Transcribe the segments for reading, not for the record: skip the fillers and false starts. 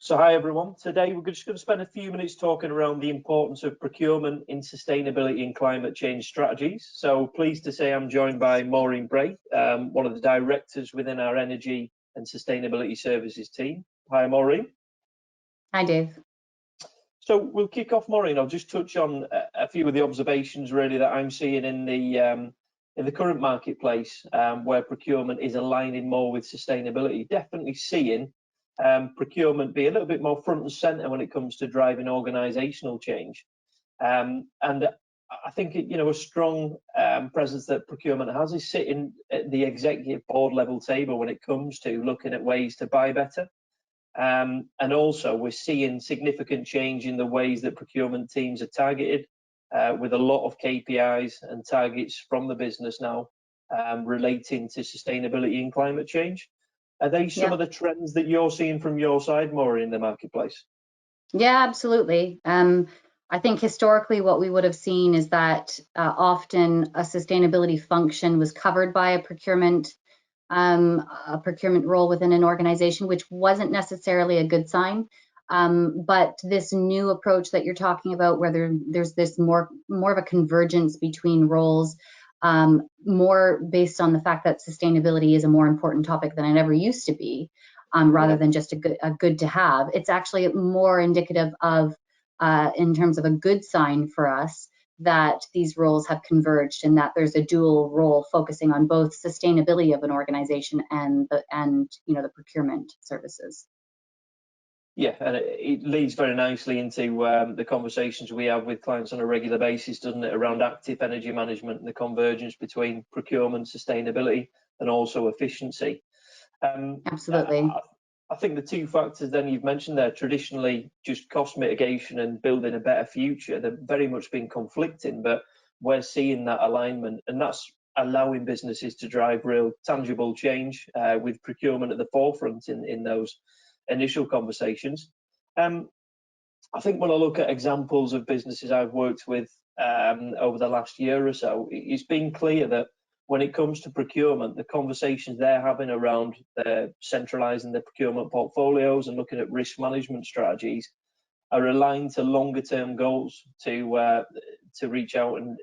So hi everyone, today we're just going to spend a few minutes talking around the importance of procurement in sustainability and climate change strategies. So pleased to say I'm joined by Maureen Bray, one of the directors within our energy and sustainability services team. Hi Maureen. Hi Dave. So we'll kick off, Maureen. I'll just touch on a few of the observations really that I'm seeing in the current marketplace, where procurement is aligning more with sustainability. Definitely seeing procurement be a little bit more front and center when it comes to driving organizational change. And I think, a strong presence that procurement has is sitting at the executive board level table when it comes to looking at ways to buy better. And also we're seeing significant change in the ways that procurement teams are targeted, with a lot of KPIs and targets from the business now relating to sustainability and climate change. Are they some of the trends that you're seeing from your side, Maureen, in the marketplace? Yeah, absolutely. I think historically what we would have seen is that often a sustainability function was covered by a procurement role within an organization, which wasn't necessarily a good sign. But this new approach that you're talking about, where there's this more of a convergence between roles, more based on the fact that sustainability is a more important topic than it ever used to be, rather than just a good to have. It's actually more indicative of, in terms of a good sign for us, that these roles have converged and that there's a dual role focusing on both sustainability of an organization and the procurement services. Yeah, and it leads very nicely into the conversations we have with clients on a regular basis, doesn't it, around active energy management and the convergence between procurement, sustainability, and also efficiency. Absolutely. I think the two factors then you've mentioned there, traditionally just cost mitigation and building a better future, they've very much been conflicting, but we're seeing that alignment, and that's allowing businesses to drive real tangible change, with procurement at the forefront in those initial conversations. I think when I look at examples of businesses I've worked with over the last year or so, it's been clear that when it comes to procurement, the conversations they're having around centralising their procurement portfolios and looking at risk management strategies are aligned to longer term goals to reach out and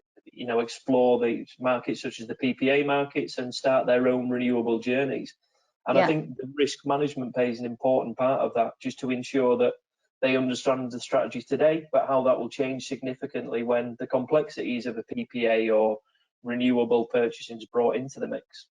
explore the markets such as the PPA markets and start their own renewable journeys. And I think the risk management plays an important part of that, just to ensure that they understand the strategies today, but how that will change significantly when the complexities of a PPA or renewable purchasing is brought into the mix.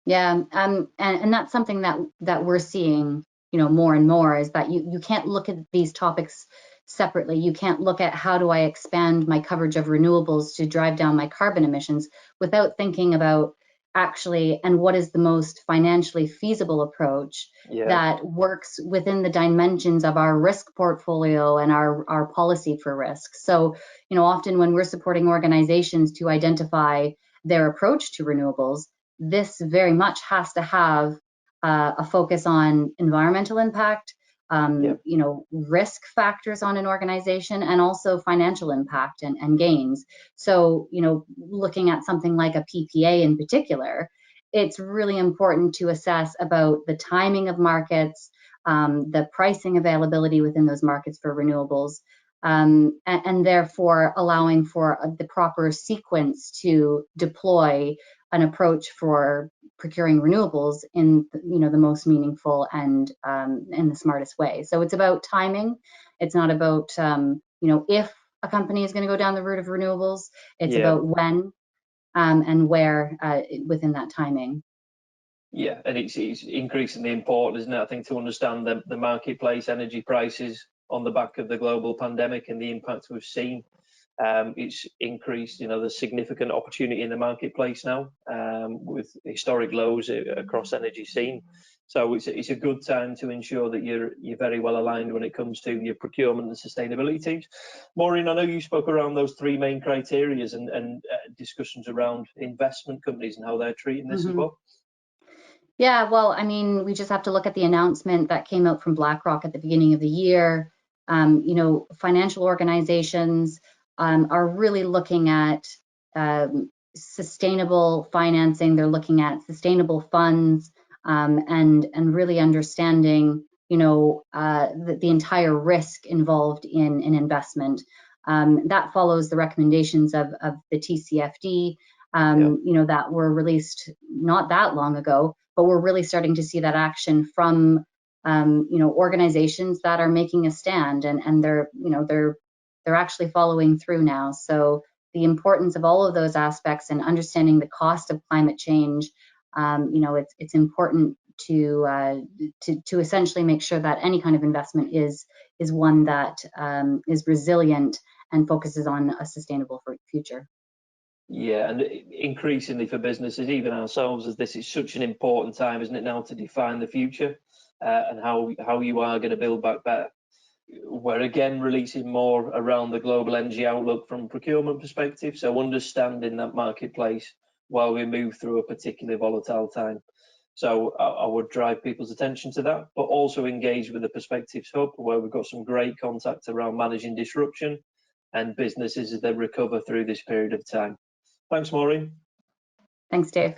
Yeah, and that's something that we're seeing, more and more, is that you can't look at these topics separately. You can't look at how do I expand my coverage of renewables to drive down my carbon emissions without thinking about actually, and what is the most financially feasible approach that works within the dimensions of our risk portfolio and our policy for risk. So, often when we're supporting organizations to identify their approach to renewables, this very much has to have a focus on environmental impact, risk factors on an organization, and also financial impact and gains. So, looking at something like a PPA in particular, it's really important to assess about the timing of markets, the pricing availability within those markets for renewables, and therefore allowing for the proper sequence to deploy an approach for procuring renewables in the most meaningful and in the smartest way. So it's about timing. It's not about if a company is going to go down the route of renewables. It's about when and where within that timing. Yeah, and it's increasingly important, isn't it, I think, to understand the marketplace energy prices on the back of the global pandemic and the impact we've seen. It's increased, the significant opportunity in the marketplace now, with historic lows across energy scene. So it's a good time to ensure that you're very well aligned when it comes to your procurement and sustainability teams. Maureen, I know you spoke around those three main criteria and discussions around investment companies and how they're treating this as well. Yeah, well, I mean, we just have to look at the announcement that came out from BlackRock at the beginning of the year. Financial organizations are really looking at sustainable financing. They're looking at sustainable funds, and really understanding the entire risk involved in an investment. That follows the recommendations of the TCFD, that were released not that long ago, but we're really starting to see that action from, organizations that are making a stand, and they're actually following through now. So the importance of all of those aspects and understanding the cost of climate change, it's important to essentially make sure that any kind of investment is one that is resilient and focuses on a sustainable future. Yeah, and increasingly for businesses, even ourselves, as this is such an important time, isn't it, now, to define the future and how you are going to build back better. We're again releasing more around the global energy outlook from procurement perspective, so understanding that marketplace while we move through a particularly volatile time. So I would drive people's attention to that, but also engage with the Perspectives Hub, where we've got some great contacts around managing disruption and businesses as they recover through this period of time. Thanks, Maureen. Thanks, Dave.